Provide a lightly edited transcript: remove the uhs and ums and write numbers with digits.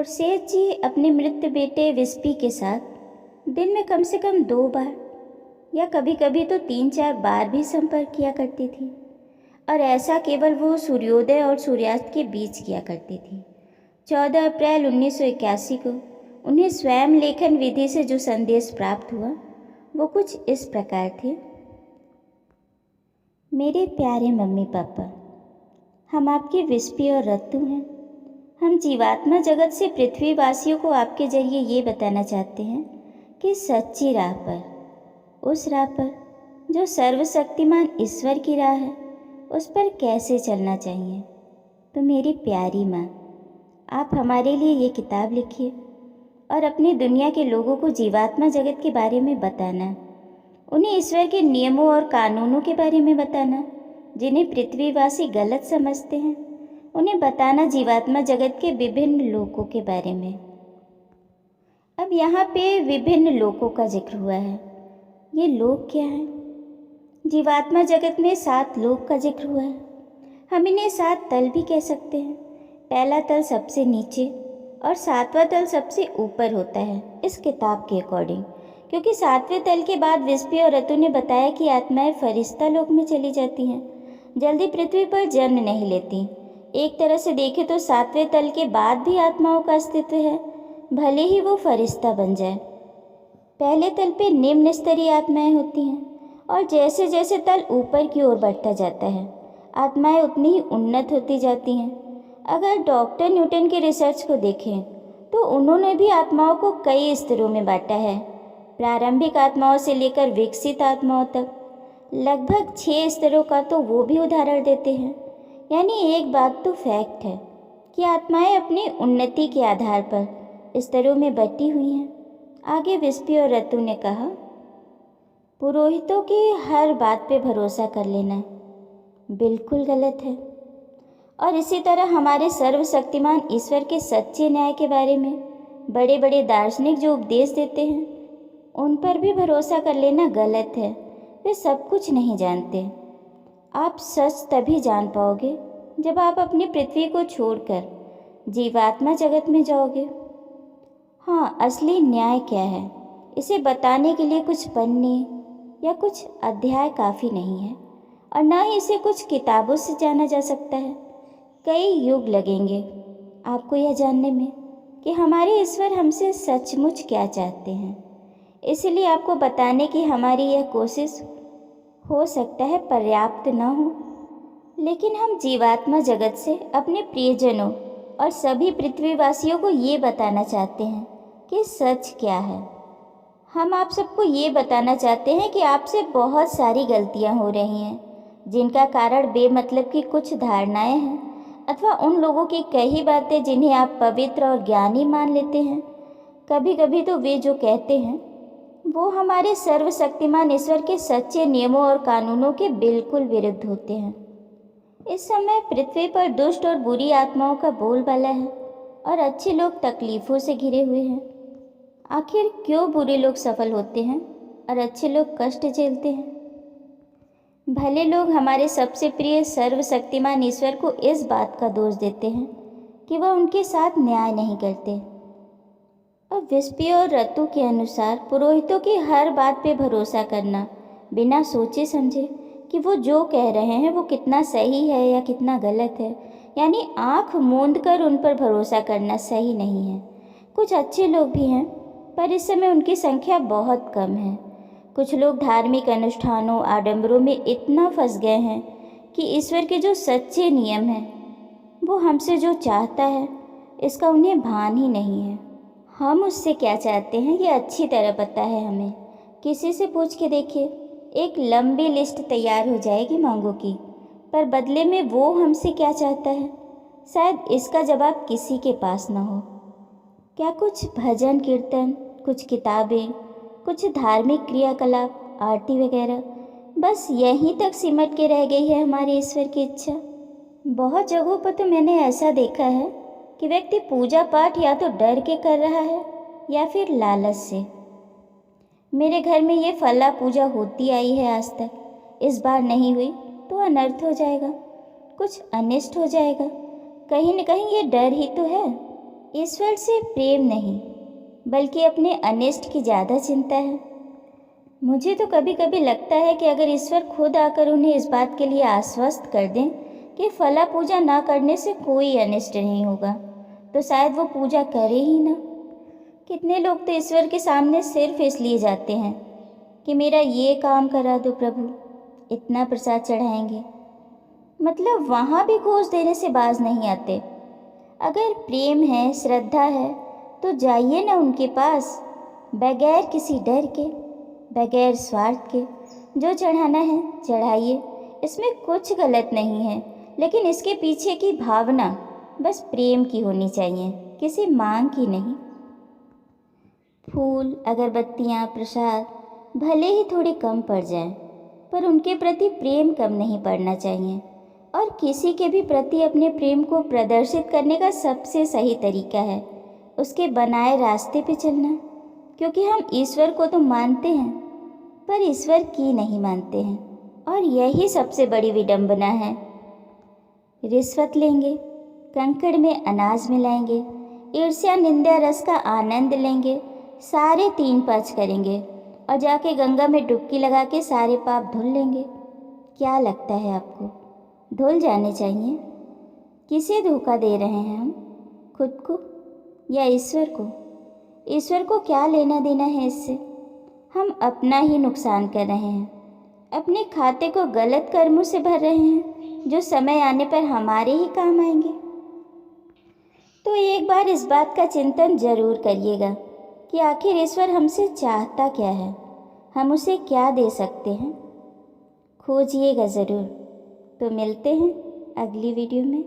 खुर्शीद जी अपने मृत बेटे विस्पी के साथ दिन में कम से कम 2 बार या कभी कभी तो 3-4 बार भी संपर्क किया करती थी, और ऐसा केवल वो सूर्योदय और सूर्यास्त के बीच किया करती थी। 14 अप्रैल 1981 को उन्हें स्वयं लेखन विधि से जो संदेश प्राप्त हुआ वो कुछ इस प्रकार थे। मेरे प्यारे मम्मी पापा, हम आपके विस्पी और रत्तू हैं। हम जीवात्मा जगत से पृथ्वीवासियों को आपके जरिए ये बताना चाहते हैं कि सच्ची राह पर, उस राह पर जो सर्वशक्तिमान ईश्वर की राह है, उस पर कैसे चलना चाहिए। तो मेरी प्यारी माँ, आप हमारे लिए ये किताब लिखिए और अपनी दुनिया के लोगों को जीवात्मा जगत के बारे में बताना, उन्हें ईश्वर के नियमों और कानूनों के बारे में बताना जिन्हें पृथ्वीवासी गलत समझते हैं, उन्हें बताना जीवात्मा जगत के विभिन्न लोकों के बारे में। अब यहाँ पे विभिन्न लोकों का जिक्र हुआ है। ये लोक क्या है? जीवात्मा जगत में 7 लोक का जिक्र हुआ है। हम इन्हें 7 तल भी कह सकते हैं। पहला तल सबसे नीचे और 7वां तल सबसे ऊपर होता है इस किताब के अकॉर्डिंग, क्योंकि 7वें तल के बाद विस्पी और रतु ने बताया कि आत्माएं फरिश्ता लोक में चली जाती हैं, जल्दी पृथ्वी पर जन्म नहीं लेती। एक तरह से देखें तो 7वें तल के बाद भी आत्माओं का अस्तित्व है, भले ही वो फरिश्ता बन जाए। पहले तल पे निम्न स्तरीय आत्माएं होती हैं और जैसे जैसे तल ऊपर की ओर बढ़ता जाता है, आत्माएं उतनी ही उन्नत होती जाती हैं। अगर डॉक्टर न्यूटन के रिसर्च को देखें तो उन्होंने भी आत्माओं को कई स्तरों में बांटा है, प्रारंभिक आत्माओं से लेकर विकसित आत्माओं तक। लगभग 6 स्तरों का तो वो भी उदाहरण देते हैं। यानी एक बात तो फैक्ट है कि आत्माएं अपनी उन्नति के आधार पर स्तरों में बटी हुई हैं। आगे विस्पी और रतु ने कहा, पुरोहितों की हर बात पे भरोसा कर लेना बिल्कुल गलत है, और इसी तरह हमारे सर्वशक्तिमान ईश्वर के सच्चे न्याय के बारे में बड़े बड़े दार्शनिक जो उपदेश देते हैं, उन पर भी भरोसा कर लेना गलत है। वे सब कुछ नहीं जानते। आप सच तभी जान पाओगे जब आप अपनी पृथ्वी को छोड़कर जीवात्मा जगत में जाओगे। हाँ, असली न्याय क्या है, इसे बताने के लिए कुछ पन्ने या कुछ अध्याय काफ़ी नहीं है, और न ही इसे कुछ किताबों से जाना जा सकता है। कई युग लगेंगे आपको यह जानने में कि हमारे ईश्वर हमसे सचमुच क्या चाहते हैं। इसलिए आपको बताने की हमारी यह कोशिश हो सकता है पर्याप्त न हो, लेकिन हम जीवात्मा जगत से अपने प्रियजनों और सभी पृथ्वीवासियों को ये बताना चाहते हैं कि सच क्या है। हम आप सबको ये बताना चाहते हैं कि आपसे बहुत सारी गलतियां हो रही हैं, जिनका कारण बेमतलब की कुछ धारणाएं हैं अथवा उन लोगों की कही बातें जिन्हें आप पवित्र और ज्ञानी मान लेते हैं। कभी कभी तो वे जो कहते हैं वो हमारे सर्वशक्तिमान ईश्वर के सच्चे नियमों और कानूनों के बिल्कुल विरुद्ध होते हैं। इस समय पृथ्वी पर दुष्ट और बुरी आत्माओं का बोलबाला है और अच्छे लोग तकलीफ़ों से घिरे हुए हैं। आखिर क्यों बुरे लोग सफल होते हैं और अच्छे लोग कष्ट झेलते हैं? भले लोग हमारे सबसे प्रिय सर्वशक्तिमान ईश्वर को इस बात का दोष देते हैं कि वह उनके साथ न्याय नहीं करते। और विस्पी और रतु के अनुसार पुरोहितों की हर बात पे भरोसा करना बिना सोचे समझे कि वो जो कह रहे हैं वो कितना सही है या कितना गलत है, यानी आँख मूंद कर उन पर भरोसा करना सही नहीं है। कुछ अच्छे लोग भी हैं, पर इस समय उनकी संख्या बहुत कम है। कुछ लोग धार्मिक अनुष्ठानों आडंबरों में इतना फंस गए हैं कि ईश्वर के जो सच्चे नियम हैं, वो हमसे जो चाहता है, इसका उन्हें भान ही नहीं है। हम उससे क्या चाहते हैं ये अच्छी तरह पता है हमें। किसी से पूछ के देखिए, एक लंबी लिस्ट तैयार हो जाएगी मांगों की, पर बदले में वो हमसे क्या चाहता है, शायद इसका जवाब किसी के पास ना हो। क्या कुछ भजन कीर्तन, कुछ किताबें, कुछ धार्मिक क्रियाकलाप, आरती वगैरह, बस यहीं तक सिमट के रह गई है हमारे ईश्वर की इच्छा? बहुत जगहों पर तो मैंने ऐसा देखा है कि व्यक्ति पूजा पाठ या तो डर के कर रहा है या फिर लालच से। मेरे घर में ये फला पूजा होती आई है आज तक, इस बार नहीं हुई तो अनर्थ हो जाएगा, कुछ अनिष्ट हो जाएगा। कहीं न कहीं ये डर ही तो है। ईश्वर से प्रेम नहीं बल्कि अपने अनिष्ट की ज़्यादा चिंता है। मुझे तो कभी कभी लगता है कि अगर ईश्वर खुद आकर उन्हें इस बात के लिए आश्वस्त कर दें कि फला पूजा ना करने से कोई अनिष्ट नहीं होगा, तो शायद वो पूजा करे ही ना। कितने लोग तो ईश्वर के सामने सिर्फ इसलिए जाते हैं कि मेरा ये काम करा दो प्रभु, इतना प्रसाद चढ़ाएंगे, मतलब वहाँ भी घूस देने से बाज नहीं आते। अगर प्रेम है, श्रद्धा है, तो जाइए ना उनके पास, बगैर किसी डर के, बगैर स्वार्थ के। जो चढ़ाना है चढ़ाइए, इसमें कुछ गलत नहीं है, लेकिन इसके पीछे की भावना बस प्रेम की होनी चाहिए, किसी मांग की नहीं। फूल, अगरबत्तियाँ, प्रसाद भले ही थोड़े कम पड़ जाएं, पर उनके प्रति प्रेम कम नहीं पड़ना चाहिए। और किसी के भी प्रति अपने प्रेम को प्रदर्शित करने का सबसे सही तरीका है उसके बनाए रास्ते पे चलना, क्योंकि हम ईश्वर को तो मानते हैं पर ईश्वर की नहीं मानते हैं, और यही सबसे बड़ी विडंबना है। रिश्वत लेंगे, कंकड़ में अनाज मिलाएंगे, ईर्ष्या निंदा रस का आनंद लेंगे, सारे 3 पाँच करेंगे और जाके गंगा में डुबकी लगा के सारे पाप धुल लेंगे। क्या लगता है आपको, धुल जाने चाहिए? किसे धोखा दे रहे हैं हम, खुद को या ईश्वर को? ईश्वर को क्या लेना देना है इससे? हम अपना ही नुकसान कर रहे हैं, अपने खाते को गलत कर्मों से भर रहे हैं जो समय आने पर हमारे ही काम आएंगे। तो एक बार इस बात का चिंतन जरूर करिएगा कि आखिर ईश्वर हमसे चाहता क्या है, हम उसे क्या दे सकते हैं। खोजिएगा ज़रूर। तो मिलते हैं अगली वीडियो में।